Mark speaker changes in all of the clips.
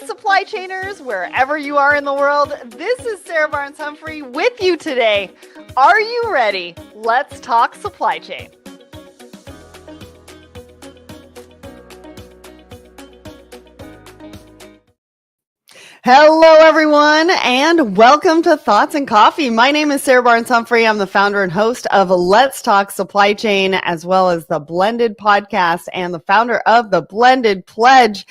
Speaker 1: supply chainers, wherever you are in the world. This is Sarah Barnes-Humphrey with you today. Are you ready? Let's talk supply chain. Hello, everyone, and welcome to Thoughts and Coffee. My name is Sarah Barnes-Humphrey. I'm the founder and host of Let's Talk Supply Chain, as well as the Blended Podcast and the founder of the Blended Pledge.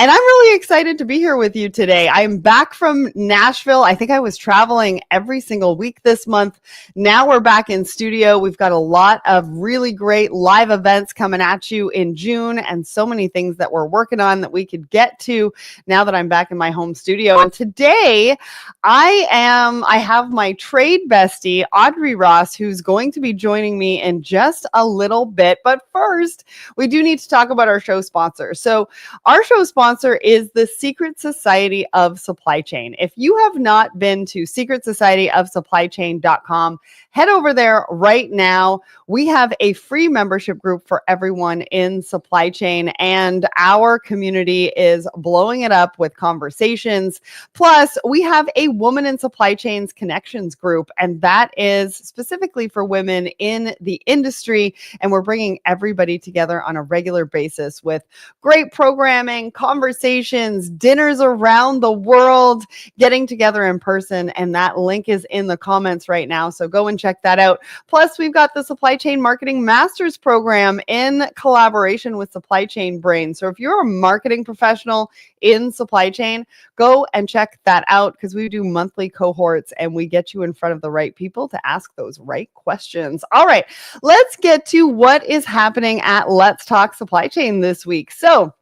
Speaker 1: And I'm really excited to be here with you today. I'm back from Nashville. I think I was traveling every single week this month. Now we're back in studio. We've got a lot of really great live events coming at you in June and so many things that we're working on that we could get to now that I'm back in my home studio. And today I have my trade bestie, Audrey Ross, who's going to be joining me in just a little bit. But first, we do need to talk about our show sponsor. So our show sponsor is the Secret Society of Supply Chain. If you have not been to secretsocietyofsupplychain.com, head over there right now. We have a free membership group for everyone in supply chain, and our community is blowing it up with conversations. Plus, we have a Woman in Supply Chains Connections group, and that is specifically for women in the industry. And we're bringing everybody together on a regular basis with great programming, conversations, dinners around the world, getting together in person. And that link is in the comments right now. So go and check that out. Plus, we've got the Supply Chain Marketing Masters program in collaboration with Supply Chain Brain. So if you're a marketing professional in supply chain, go and check that out, because we do monthly cohorts and we get you in front of the right people to ask those right questions. All right, let's get to what is happening at Let's Talk Supply Chain this week. So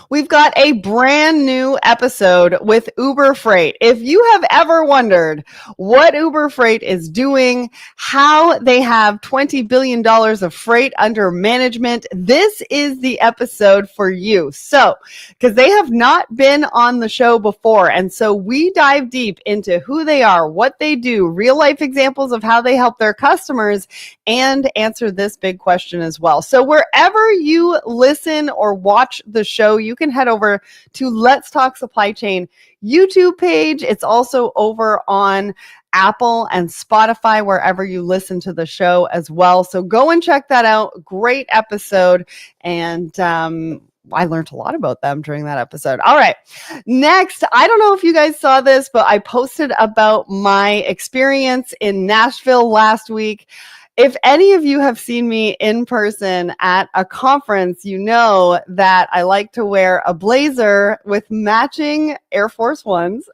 Speaker 1: we've got a brand new episode with Uber Freight. If you have ever wondered what Uber Freight is doing, how they have $20 billion of freight under management, this is the episode for you. So, because they have not been on the show before, and so we dive deep into who they are, what they do, real life examples of how they help their customers, and answer this big question as well. So wherever you listen or watch the show, you can head over to Let's Talk Supply Chain YouTube page. It's also over on Apple and Spotify, wherever you listen to the show as well. So go and check that out. Great episode. And I learned a lot about them during that episode. All right. Next, I don't know if you guys saw this, but I posted about my experience in Nashville last week. If any of you have seen me in person at a conference, you know that I like to wear a blazer with matching Air Force Ones.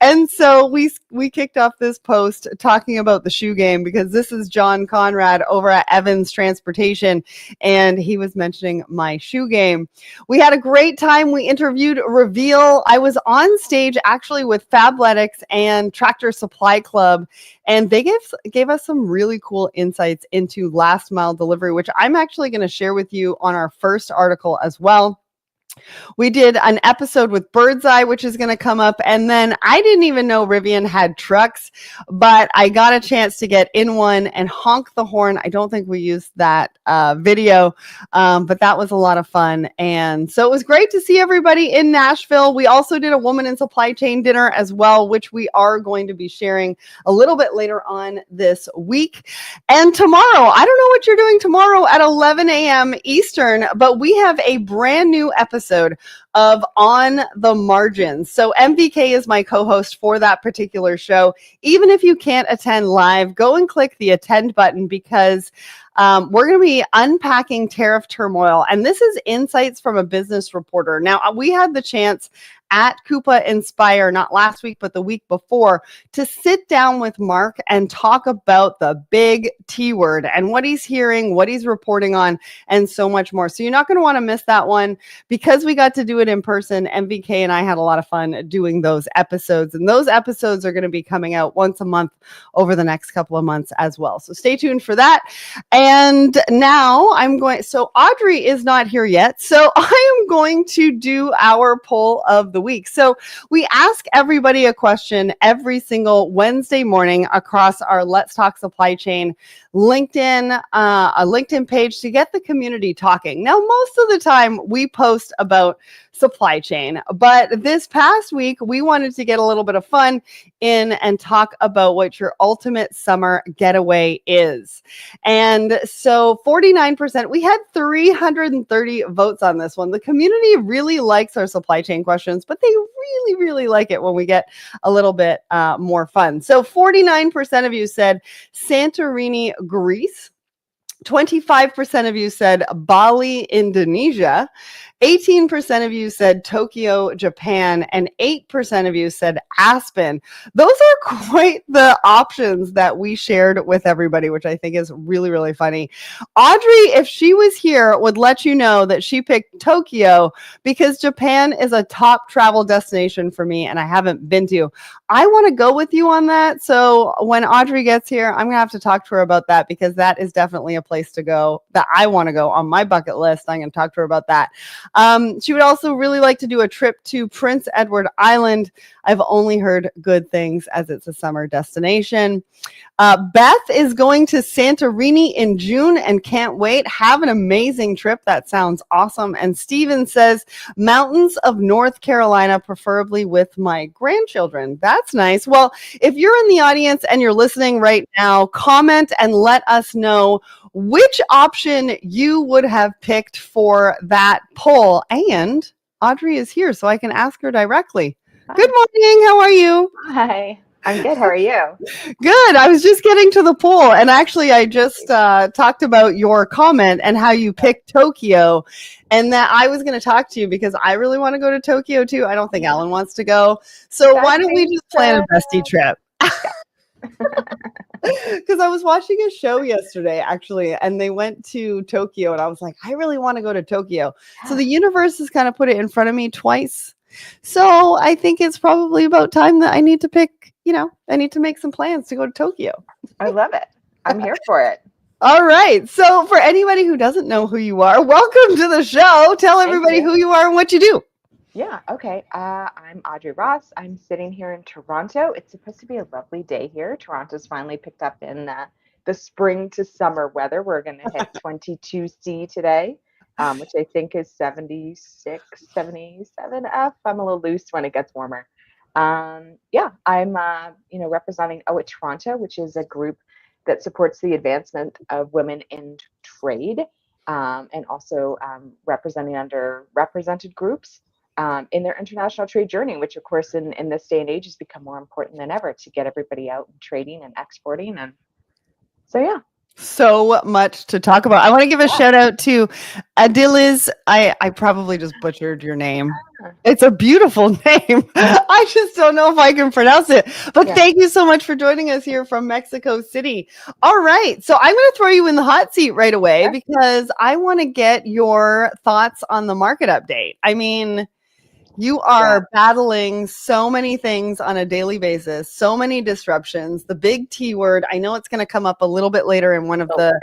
Speaker 1: And so we kicked off this post talking about the shoe game, because this is John Conrad over at Evans Transportation, and he was mentioning my shoe game. We had a great time. We interviewed Reveal. I was on stage actually with Fabletics and Tractor Supply Club, and they gave us some really cool insights into last mile delivery, which I'm actually going to share with you on our first article as well. We did an episode with Birdseye, which is going to come up. And then I didn't even know Rivian had trucks, but I got a chance to get in one and honk the horn. I don't think we used that video, but that was a lot of fun. And so it was great to see everybody in Nashville. We also did a Woman in Supply Chain dinner as well, which we are going to be sharing a little bit later on this week. And tomorrow, I don't know what you're doing tomorrow at 11 a.m. Eastern, but we have a brand new episode of On the Margins. So MVK is my co-host for that particular show. Even if you can't attend live, go and click the attend button, because we're going to be unpacking tariff turmoil. And this is insights from a business reporter. Now, we had the chance at Coupa Inspire, not last week, but the week before, to sit down with Mark and talk about the big T word and what he's hearing, what he's reporting on, and so much more. So you're not going to want to miss that one. Because we got to do it in person, MVK and I had a lot of fun doing those episodes. And those episodes are going to be coming out once a month over the next couple of months as well. So stay tuned for that. And now so Audrey is not here yet. So I am going to do our poll of the week. So we ask everybody a question every single Wednesday morning across our Let's Talk Supply Chain LinkedIn, a LinkedIn page to get the community talking. Now, most of the time we post about supply chain. But this past week, we wanted to get a little bit of fun in and talk about what your ultimate summer getaway is. And so 49%, we had 330 votes on this one. The community really likes our supply chain questions, but they really, really like it when we get a little bit more fun. So 49% of you said Santorini, Greece. 25% of you said Bali, Indonesia. 18% of you said Tokyo, Japan, and 8% of you said Aspen. Those are quite the options that we shared with everybody, which I think is really, really funny. Audrey, if she was here, would let you know that she picked Tokyo because Japan is a top travel destination for me and I haven't been to. I want to go with you on that. So when Audrey gets here, I'm going to have to talk to her about that because that is definitely a place to go that I want to go on my bucket list. I'm going to talk to her about that. She would also really like to do a trip to Prince Edward Island. I've only heard good things as it's a summer destination. Beth is going to Santorini in June and can't wait. Have an amazing trip. That sounds awesome. And Steven says, mountains of North Carolina, preferably with my grandchildren. That's nice. Well, if you're in the audience and you're listening right now, comment and let us know which option you would have picked for that poll. And Audrey is here, so I can ask her directly. Hi. Good morning. How are you?
Speaker 2: Hi. I'm good. How are you?
Speaker 1: Good. I was just getting to the poll. And actually, I just talked about your comment and how you picked Tokyo and that I was going to talk to you because I really want to go to Tokyo too. I don't think Alan wants to go. So why don't we just plan a bestie trip? Because I was watching a show yesterday, actually, and they went to Tokyo, and I was like, I really want to go to Tokyo. So the universe has kind of put it in front of me twice. So I think it's probably about time that I need to pick, I need to make some plans to go to Tokyo.
Speaker 2: I love it. I'm here for it.
Speaker 1: All right. So for anybody who doesn't know who you are, welcome to the show. Tell everybody who you are and what you do.
Speaker 2: Yeah. Okay. I'm Audrey Ross. I'm sitting here in Toronto. It's supposed to be a lovely day here. Toronto's finally picked up in the spring to summer weather. We're going to hit 22°C today, which I think is 76, 77 F. I'm a little loose when it gets warmer. Yeah, I'm representing Toronto, which is a group that supports the advancement of women in trade, and also representing underrepresented groups in their international trade journey, which of course in this day and age has become more important than ever to get everybody out and trading and exporting. And so, yeah.
Speaker 1: So much to talk about. I want to give a shout out to Adilis. I probably just butchered your name. It's a beautiful name. I just don't know if I can pronounce it. But thank you so much for joining us here from Mexico City. All right. So I'm going to throw you in the hot seat right away because I want to get your thoughts on the market update. I mean, you are battling so many things on a daily basis, so many disruptions. The big T word, I know it's going to come up a little bit later in one of the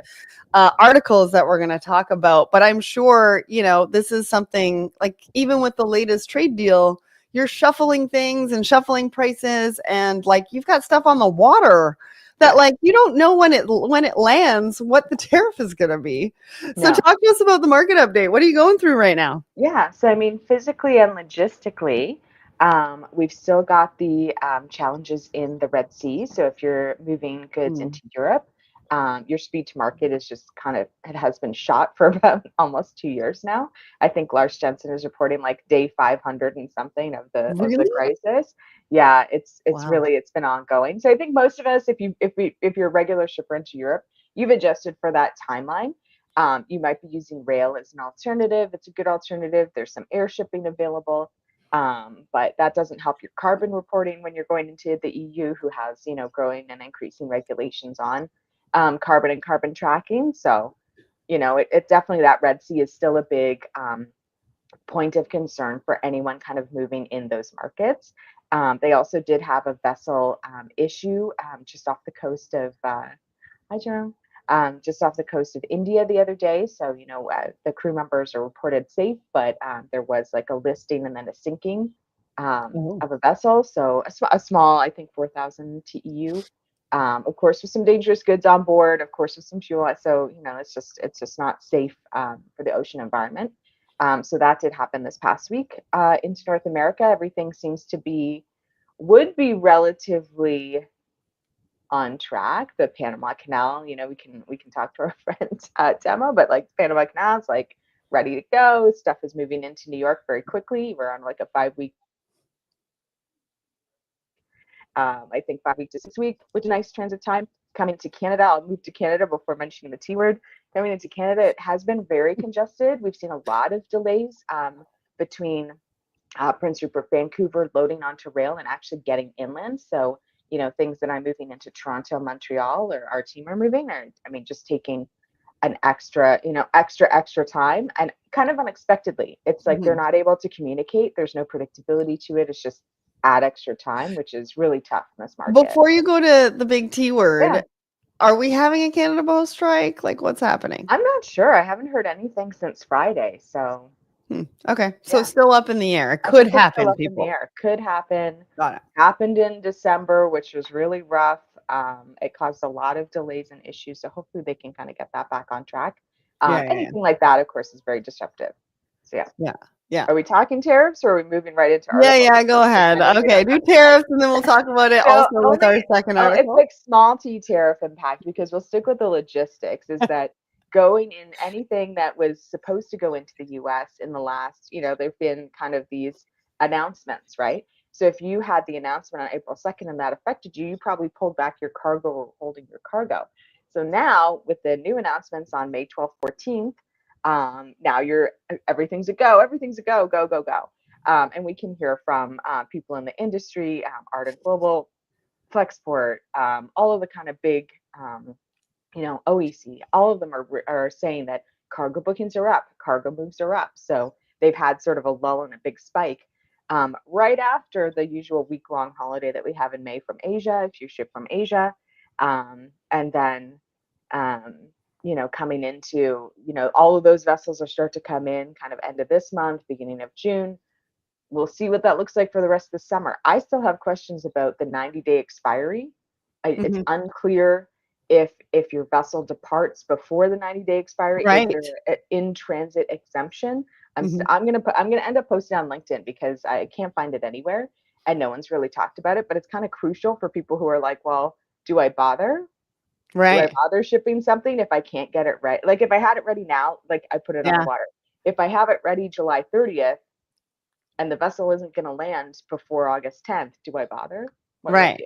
Speaker 1: articles that we're going to talk about, but I'm sure, this is something like even with the latest trade deal, you're shuffling things and shuffling prices and like you've got stuff on the water that like you don't know when it lands what the tariff is going to be. So talk to us about the market update. What are you going through right now?
Speaker 2: Yeah, so I mean, physically and logistically, we've still got the challenges in the Red Sea. So if you're moving goods into Europe, your speed to market is just it has been shot for about almost 2 years now. I think Lars Jensen is reporting like day 500 and something of the crisis. Yeah, it's been ongoing. So I think most of us, if you're a regular shipper into Europe, you've adjusted for that timeline. You might be using rail as an alternative. It's a good alternative. There's some air shipping available, but that doesn't help your carbon reporting when you're going into the EU, who has growing and increasing regulations on carbon and carbon tracking. So, it definitely, that Red Sea is still a big point of concern for anyone kind of moving in those markets. They also did have a vessel issue just off the coast of hi, Jerome. Just off the coast of India the other day. So, the crew members are reported safe, but there was like a listing and then a sinking of a vessel. So a small, I think 4,000 TEU, of course, with some dangerous goods on board, of course, with some fuel. So, it's just not safe for the ocean environment. So that did happen this past week into North America. Everything seems to would be relatively on track. The Panama Canal, we can talk to our friend Demo, but like Panama Canal is like ready to go. Stuff is moving into New York very quickly. We're on like a 5-week, I think 5 weeks to 6 weeks, with a nice transit time. Coming to Canada, I'll move to Canada before mentioning the T word. Coming into Canada, it has been very congested. We've seen a lot of delays between Prince Rupert, Vancouver, loading onto rail and actually getting inland. So, things that I'm moving into Toronto, Montreal, or our team are moving, or just taking an extra time, and kind of unexpectedly. It's like they're not able to communicate. There's no predictability to it. It's just add extra time, which is really tough in this market.
Speaker 1: Before you go to the big T word,
Speaker 2: Yeah.
Speaker 1: Are we having a Canada Post strike? Like, what's happening?
Speaker 2: I'm not sure. I haven't heard anything since Friday. So
Speaker 1: okay, so still up in the air. It could happen.
Speaker 2: Still up
Speaker 1: people.
Speaker 2: in the air. Could happen.
Speaker 1: Got it.
Speaker 2: Happened in December, which was really rough. It caused a lot of delays and issues. So hopefully they can kind of get that back on track. Anything like that, of course, is very disruptive. So
Speaker 1: yeah.
Speaker 2: Are we talking tariffs, or are we moving right into
Speaker 1: articles? Yeah, go ahead. Okay, do tariffs, and then we'll talk about it also with our second article.
Speaker 2: It's like small t tariff impact, because we'll stick with the logistics. Is that going in anything that was supposed to go into the U.S. in the last, there've been kind of these announcements, right? So if you had the announcement on April 2nd and that affected you, you probably pulled back your cargo or holding your cargo. So now with the new announcements on May 12th, 14th, now everything's a go, go. And we can hear from people in the industry, Ardent Global, Flexport, all of the kind of big, OEC, all of them are saying that cargo bookings are up, cargo moves are up. So they've had sort of a lull and a big spike right after the usual week-long holiday that we have in May from Asia, if you ship from Asia. And then, coming into, all of those vessels are start to come in kind of end of this month, beginning of June. We'll see what that looks like for the rest of the summer. I still have questions about the 90-day expiry. It's unclear if your vessel departs before the 90-day expiry,
Speaker 1: right,
Speaker 2: is there an in-transit exemption? I'm gonna end up posting on LinkedIn, because I can't find it anywhere and no one's really talked about it. But it's kind of crucial for people who are like, well, do I bother?
Speaker 1: Right.
Speaker 2: Do I bother shipping something if I can't get it right? Like if I had it ready now, like I put it on the water. If I have it ready July 30th and the vessel isn't going to land before August 10th, do I bother?
Speaker 1: Right.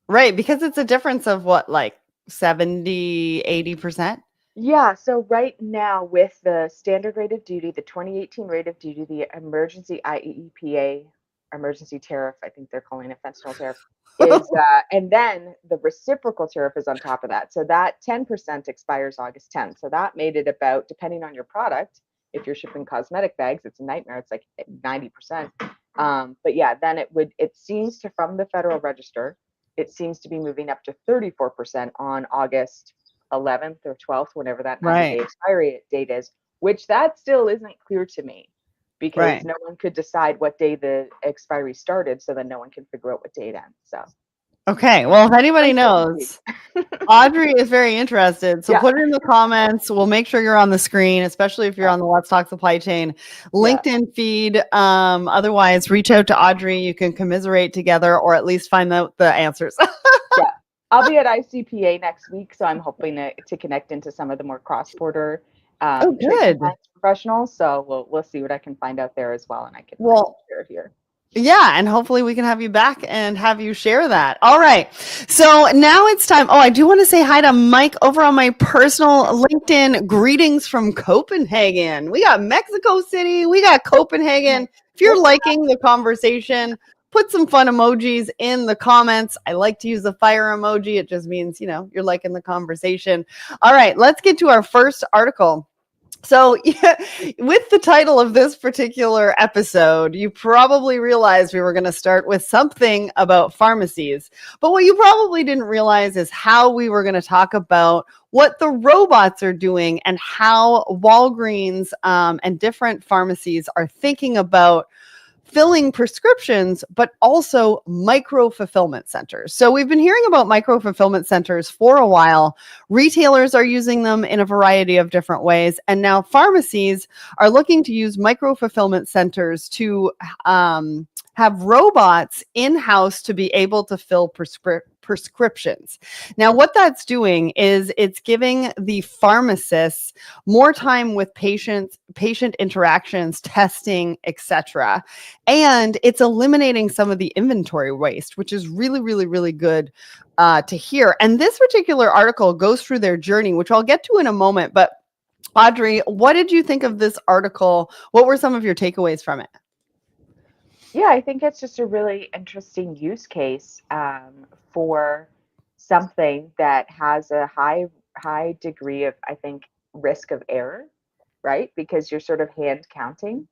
Speaker 1: Because it's a difference of what, like 70, 80%?
Speaker 2: Yeah. So right now, with the standard rate of duty, the 2018 rate of duty, the emergency IEEPA emergency tariff, I think they're calling it fentanyl tariff, is and then the reciprocal tariff is on top of that. So that 10% expires August 10th. So that made it about, depending on your product, if you're shipping cosmetic bags, it's a nightmare. It's like 90%. But yeah, then it seems to, from the Federal Register, it seems to be moving up to 34% on August 11th or 12th, whenever that 90-day expiry date is, which that still isn't clear to me, because no one could decide what day the expiry started, so then no one can figure out what day it ends. So
Speaker 1: okay, well, if anybody knows, Audrey is very interested, so put it in the comments. We'll make sure you're on the screen, especially if you're on the Let's Talk Supply Chain LinkedIn feed. Otherwise, reach out to Audrey. You can commiserate together, or at least find out the answers.
Speaker 2: I'll be at ICPA next week, so I'm hoping to connect into some of the more cross-border
Speaker 1: good
Speaker 2: professionals. So we'll see what I can find out there as well, and I can share it here.
Speaker 1: Yeah, and hopefully we can have you back and have you share that. All right. So now it's time. Oh, I do want to say hi to Mike over on my personal LinkedIn. Greetings from Copenhagen. We got Mexico City. We got Copenhagen. If you're liking the conversation, put some fun emojis in the comments. I like to use the fire emoji. It just means, you're liking the conversation. All right, let's get to our first article. So with the title of this particular episode, you probably realized we were going to start with something about pharmacies. But what you probably didn't realize is how we were going to talk about what the robots are doing and how Walgreens and different pharmacies are thinking about filling prescriptions, but also micro fulfillment centers. So we've been hearing about micro fulfillment centers for a while. Retailers are using them in a variety of different ways. And now pharmacies are looking to use micro fulfillment centers to have robots in-house to be able to fill prescriptions. Now, what that's doing is it's giving the pharmacists more time with patient interactions, testing, etc. And it's eliminating some of the inventory waste, which is really, really, really good to hear. And this particular article goes through their journey, which I'll get to in a moment. But Audrey, what did you think of this article? What were some of your takeaways from it?
Speaker 2: Yeah, I think it's just a really interesting use case for something that has a high degree of, I think, risk of error, right? Because you're sort of hand counting.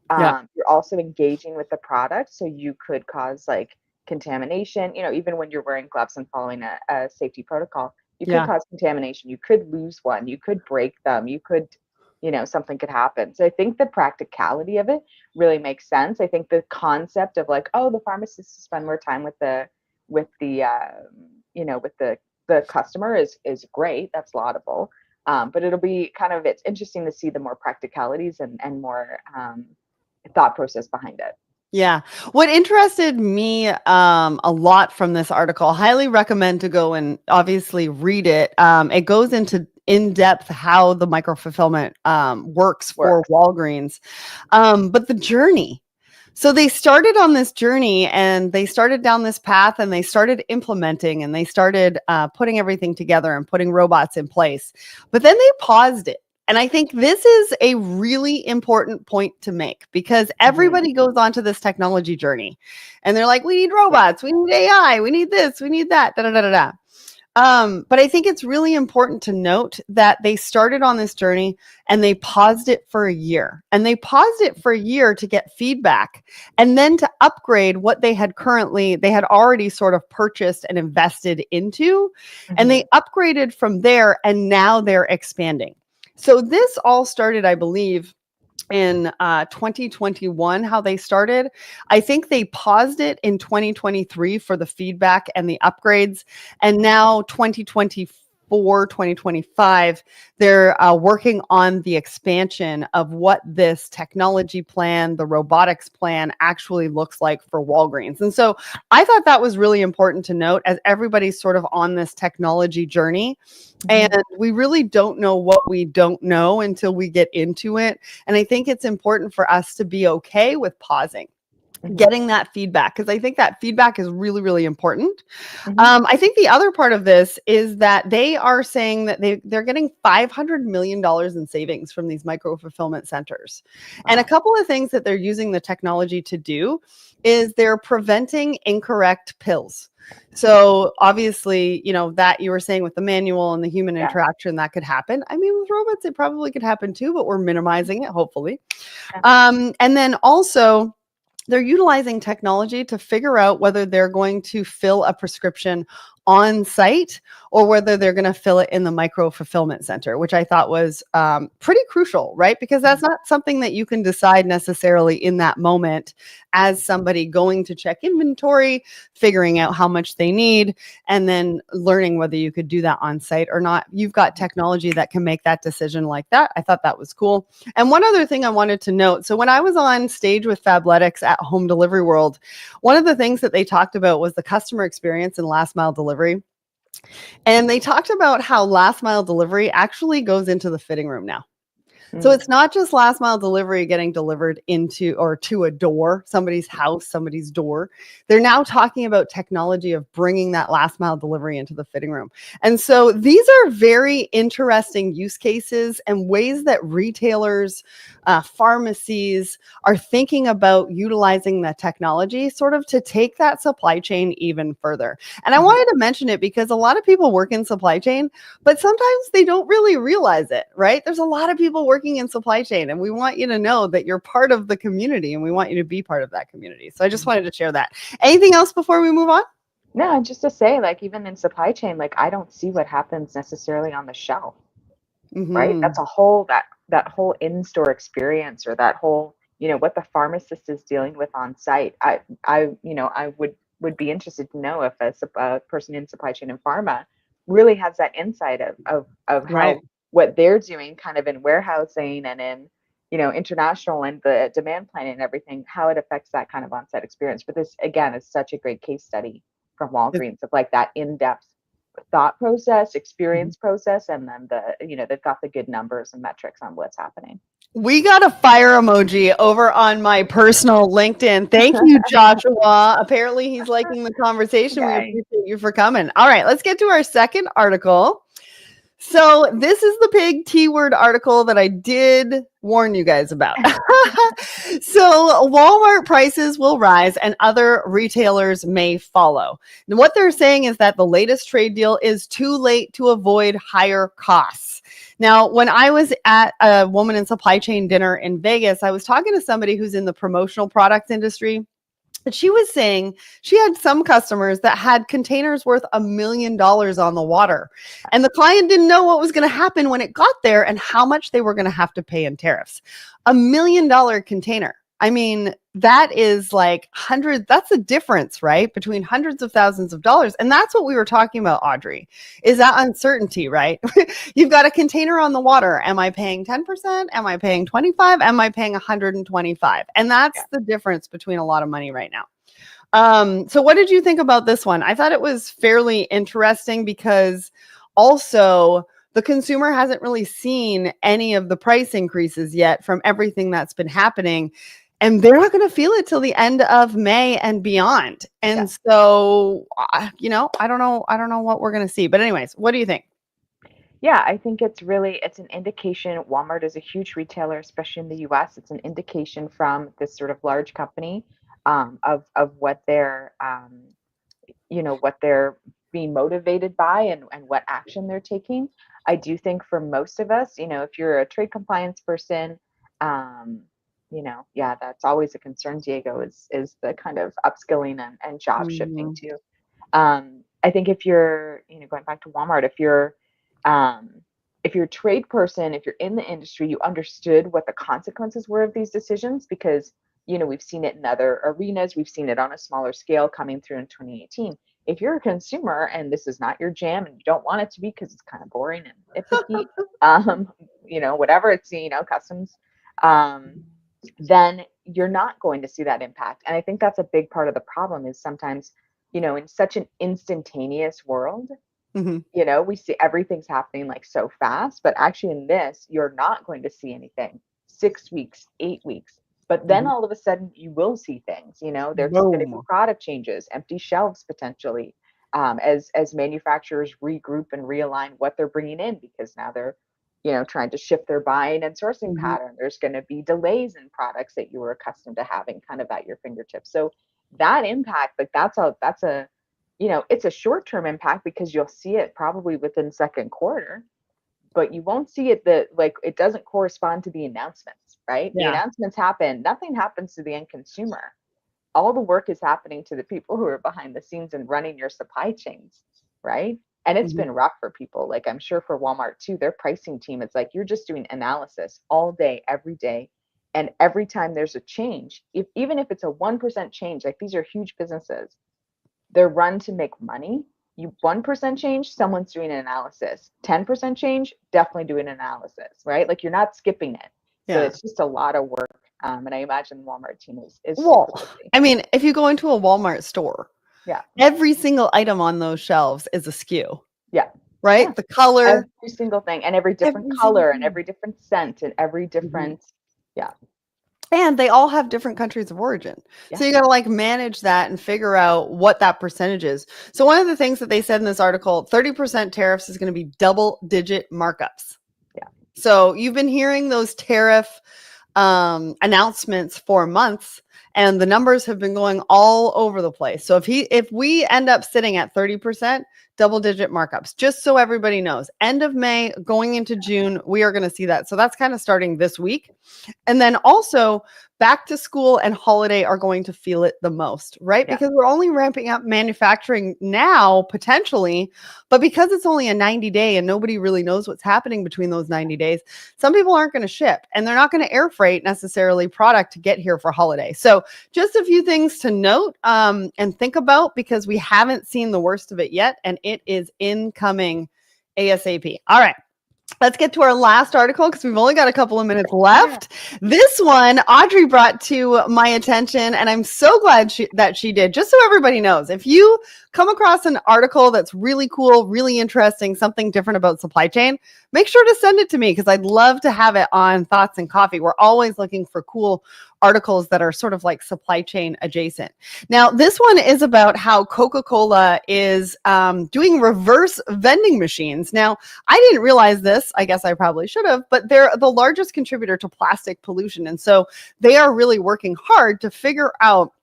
Speaker 1: Yeah.
Speaker 2: You're also engaging with the product, so you could cause like contamination. You know, even when you're wearing gloves and following a safety protocol, you could
Speaker 1: Yeah.
Speaker 2: cause contamination. You could lose one. You could break them. You could, something could happen. So I think the practicality of it really makes sense. I think the concept of like, oh, the pharmacist spend more time with the customer is great. That's laudable. But it'll be it's interesting to see the more practicalities and more thought process behind it.
Speaker 1: Yeah. What interested me a lot from this article, highly recommend to go and obviously read it. It goes into in depth how the micro fulfillment works for Walgreens. But the journey. So they started on this journey and they started down this path and they started implementing and they started putting everything together and putting robots in place. But then they paused it. And I think this is a really important point to make because everybody goes onto this technology journey and they're like, we need robots, we need AI, we need this, we need that, da da da da da. But I think it's really important to note that they started on this journey and they paused it for a year. And they paused it for a year to get feedback and then to upgrade what they had already sort of purchased and invested into. And they upgraded from there and now they're expanding. So this all started, I believe, in 2021, how they started. I think they paused it in 2023 for the feedback and the upgrades. And now 2025, they're working on the expansion of what this technology plan, the robotics plan actually looks like for Walgreens. And so I thought that was really important to note as everybody's sort of on this technology journey. And we really don't know what we don't know until we get into it. And I think it's important for us to be okay with pausing, getting that feedback, because I think that feedback is really, really important. I think the other part of this is that they are saying that they're getting $500 million in savings from these micro fulfillment centers. Wow. And a couple of things that they're using the technology to do is they're preventing incorrect pills. So obviously, that you were saying with the manual and the human interaction, that could happen. I mean, with robots, it probably could happen too, but we're minimizing it, hopefully. And then also, they're utilizing technology to figure out whether they're going to fill a prescription on site or whether they're going to fill it in the micro fulfillment center, which I thought was pretty crucial, right? Because that's not something that you can decide necessarily in that moment as somebody going to check inventory, figuring out how much they need, and then learning whether you could do that on site or not. You've got technology that can make that decision like that. I thought that was cool. And one other thing I wanted to note. So when I was on stage with Fabletics at Home Delivery World, one of the things that they talked about was the customer experience and last mile delivery. And they talked about how last mile delivery actually goes into the fitting room now. So it's not just last mile delivery getting delivered into or to a door, somebody's house, somebody's door. They're now talking about technology of bringing that last mile delivery into the fitting room. And so these are very interesting use cases and ways that retailers, pharmacies are thinking about utilizing the technology sort of to take that supply chain even further. And I wanted to mention it because a lot of people work in supply chain, but sometimes they don't really realize it, right? There's a lot of people working in supply chain, and we want you to know that you're part of the community and we want you to be part of that community. So I just wanted to share that. Anything else before we move on?
Speaker 2: No, just to say, like, even in supply chain, like, I don't see what happens necessarily on the shelf, right? That's a whole, that whole in-store experience or that whole what the pharmacist is dealing with on site. I would be interested to know if a person in supply chain and pharma really has that insight of
Speaker 1: Right.
Speaker 2: how what they're doing kind of in warehousing and in international and the demand planning and everything, how it affects that kind of on-site experience. But this again is such a great case study from Walgreens of like that in-depth thought process, experience process, and then they've got the good numbers and metrics on what's happening.
Speaker 1: We got a fire emoji over on my personal LinkedIn. Thank you, Joshua. Apparently, he's liking the conversation. We
Speaker 2: Okay.
Speaker 1: appreciate you for coming. All right, let's get to our second article. So, this is the big T word article that I did warn you guys about. So, Walmart prices will rise and other retailers may follow. And what they're saying is that the latest trade deal is too late to avoid higher costs. Now, when I was at a woman in supply chain dinner in Vegas, I was talking to somebody who's in the promotional products industry. But she was saying she had some customers that had containers worth $1 million on the water. And the client didn't know what was going to happen when it got there and how much they were going to have to pay in tariffs. $1 million container. I mean, that is like hundreds. That's the difference, right? Between hundreds of thousands of dollars. And that's what we were talking about, Audrey, is that uncertainty, right? You've got a container on the water. Am I paying 10%? Am I paying 25? Am I paying 125? And that's the difference between a lot of money right now. So what did you think about this one? I thought it was fairly interesting because also the consumer hasn't really seen any of the price increases yet from everything that's been happening. And they're not going to feel it till the end of May and beyond. And so, I don't know what we're going to see. But anyways, what do you think?
Speaker 2: Yeah, I think it's an indication. Walmart is a huge retailer, especially in the US. It's an indication from this sort of large company of what they're being motivated by and what action they're taking. I do think for most of us, if you're a trade compliance person, that's always a concern, Diego, is the kind of upskilling and job shifting too. I think if you're, going back to Walmart, um, if you're a trade person, if you're in the industry, you understood what the consequences were of these decisions because, we've seen it in other arenas. We've seen it on a smaller scale coming through in 2018. If you're a consumer and this is not your jam and you don't want it to be because it's kind of boring and nitpicky, whatever it's, customs, then you're not going to see that impact. And I think that's a big part of the problem is sometimes, in such an instantaneous world, we see everything's happening like so fast, but actually in this, you're not going to see anything 6 weeks, 8 weeks. But then all of a sudden you will see things, there's going to be product changes, empty shelves potentially, as manufacturers regroup and realign what they're bringing in because now they're trying to shift their buying and sourcing pattern. There's going to be delays in products that you were accustomed to having kind of at your fingertips. So that impact, like that's a it's a short-term impact because you'll see it probably within second quarter, but you won't see it it doesn't correspond to the announcements, right? The announcements happen, nothing happens to the end consumer. All the work is happening to the people who are behind the scenes and running your supply chains, right? And it's been rough for people. Like I'm sure for Walmart too, their pricing team, it's like you're just doing analysis all day, every day. And every time there's a change, even if it's a 1% change, like these are huge businesses, they're run to make money. You 1% change, someone's doing an analysis. 10% change, definitely doing an analysis, right? Like you're not skipping it. So it's just a lot of work. And I imagine the Walmart team is
Speaker 1: Well, I mean, if you go into a Walmart store, every single item on those shelves is a SKU.
Speaker 2: Yeah.
Speaker 1: Right?
Speaker 2: Yeah.
Speaker 1: The color.
Speaker 2: Every single thing and every different color and every different scent and every different,
Speaker 1: And they all have different countries of origin. So you got to like manage that and figure out what that percentage is. So one of the things that they said in this article, 30% tariffs is going to be double-digit markups.
Speaker 2: Yeah.
Speaker 1: So you've been hearing those tariff announcements for months, and the numbers have been going all over the place. So if we end up sitting at 30%, double-digit markups, just so everybody knows, end of May going into June, we are going to see that. So that's kind of starting this week. And then also back to school and holiday are going to feel it the most, right?
Speaker 2: Yeah.
Speaker 1: Because we're only ramping up manufacturing now, potentially, but because it's only a 90-day and nobody really knows what's happening between those 90 days, some people aren't going to ship and they're not going to air freight necessarily product to get here for holiday. So just a few things to note and think about, because we haven't seen the worst of it yet, and it is incoming ASAP. All right. Let's get to our last article because we've only got a couple of minutes left. This one, Audrey brought to my attention, and I'm so glad that she did. Just so everybody knows, if you come across an article that's really cool, really interesting, something different about supply chain, make sure to send it to me because I'd love to have it on Thoughts and Coffee. We're always looking for cool articles that are sort of like supply chain adjacent. Now, this one is about how Coca-Cola is doing reverse vending machines. Now, I didn't realize this. I guess I probably should have, but they're the largest contributor to plastic pollution. And so they are really working hard to figure out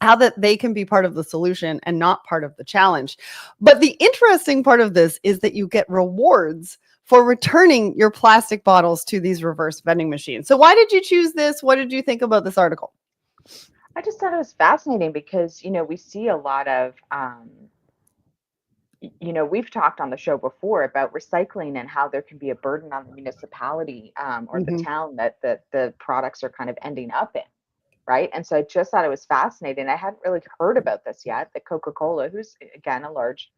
Speaker 1: how that they can be part of the solution and not part of the challenge. But the interesting part of this is that you get rewards for returning your plastic bottles to these reverse vending machines. So why did you choose this? What did you think about this article?
Speaker 2: I just thought it was fascinating because, we see a lot of, we've talked on the show before about recycling and how there can be a burden on the municipality or the town that the products are kind of ending up in, right? And so I just thought it was fascinating. I hadn't really heard about this yet, that Coca-Cola, who's again a large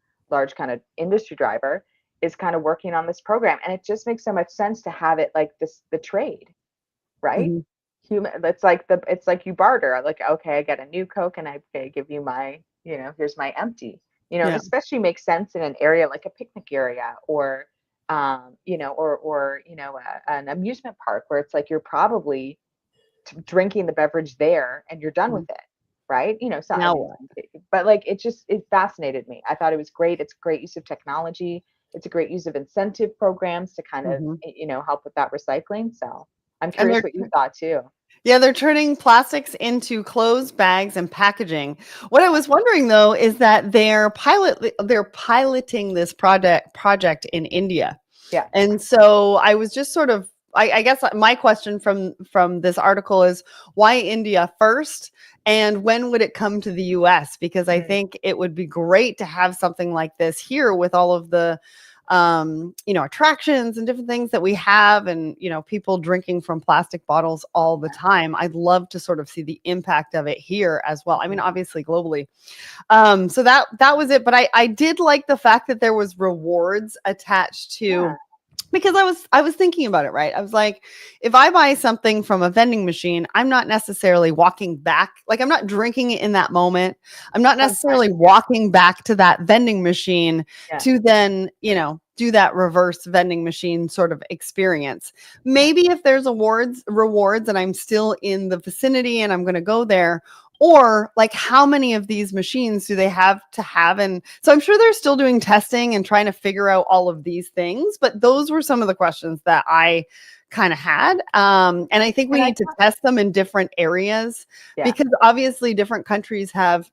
Speaker 2: kind of industry driver, is kind of working on this program. And it just makes so much sense to have it like this, the trade, right? It's like you barter, like, okay, I get a new Coke and I give you my, here's my empty. It especially makes sense in an area like a picnic area or an amusement park where it's like you're probably drinking the beverage there and you're done with it, right? But like it fascinated me. I thought it was great. It's great use of technology. It's a great use of incentive programs to kind of help with that recycling. So I'm curious what you thought too.
Speaker 1: Yeah, they're turning plastics into clothes, bags, and packaging. What I was wondering though is that they're piloting this project in India.
Speaker 2: Yeah.
Speaker 1: And so I was just sort of, I guess my question from this article is, why India first? And when would it come to the US? Because I think it would be great to have something like this here with all of the attractions and different things that we have, and people drinking from plastic bottles all the time. I'd love to sort of see the impact of it here as well. I mean, obviously globally. So that was it. But I did like the fact that there was rewards attached to, because I was thinking about it, right? I was like, if I buy something from a vending machine, I'm not necessarily walking back. Like, I'm not drinking it in that moment. I'm not necessarily walking back to that vending machine to then, do that reverse vending machine sort of experience. Maybe if there's rewards and I'm still in the vicinity and I'm going to go there, or like how many of these machines do they have to have? And so I'm sure they're still doing testing and trying to figure out all of these things. But those were some of the questions that I kind of had. And I think we need to test them in different areas because obviously different countries have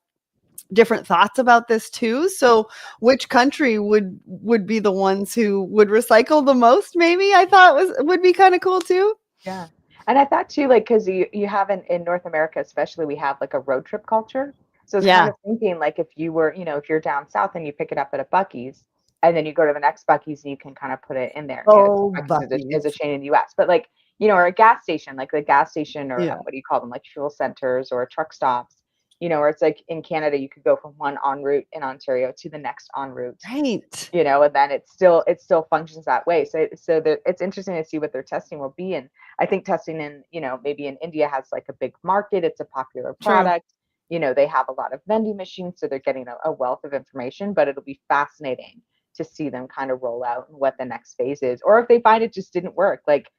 Speaker 1: different thoughts about this too. So which country would be the ones who would recycle the most? Maybe I thought would be kind of cool too.
Speaker 2: Yeah. And I thought too, like, because you have in North America, especially, we have like a road trip culture. So it's kind of thinking like if you were, if you're down south and you pick it up at a Buc-ee's and then you go to the next Buc-ee's and you can kind of put it in there. Buc-ee's is a chain in the US, but like, or a gas station, like the gas station or what do you call them? Like fuel centers or truck stops, or it's like in Canada, you could go from one en route in Ontario to the next en route.
Speaker 1: Right.
Speaker 2: And then it still functions that way. So it's interesting to see what their testing will be. And I think testing in, maybe in India has like a big market. It's a popular product. They have a lot of vending machines, so they're getting a wealth of information, but it'll be fascinating to see them kind of roll out and what the next phase is, or if they find it just didn't work. Like,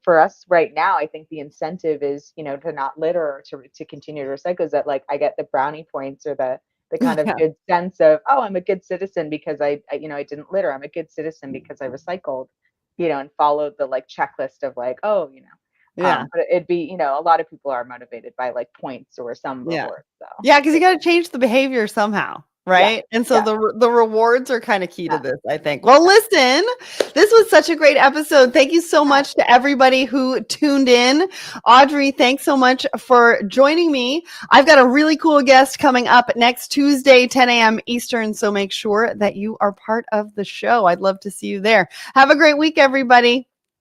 Speaker 2: for us right now, I think the incentive is, to not litter or to continue to recycle, is that like I get the brownie points or the kind of good sense of, oh, I'm a good citizen because I didn't litter. I'm a good citizen because I recycled, and followed the like checklist of like, oh, but it'd be, a lot of people are motivated by like points or some reward. So
Speaker 1: because you got to change the behavior somehow.
Speaker 2: Yeah.
Speaker 1: Right. And so
Speaker 2: Yeah.
Speaker 1: the rewards are kind of key to
Speaker 2: Yeah.
Speaker 1: this, I think. Well, listen, this was such a great episode. Thank you so much to everybody who tuned in. Audrey, thanks so much for joining me. I've got a really cool guest coming up next Tuesday, 10 a.m. Eastern. So make sure that you are part of the show. I'd love to see you there. Have a great week, everybody.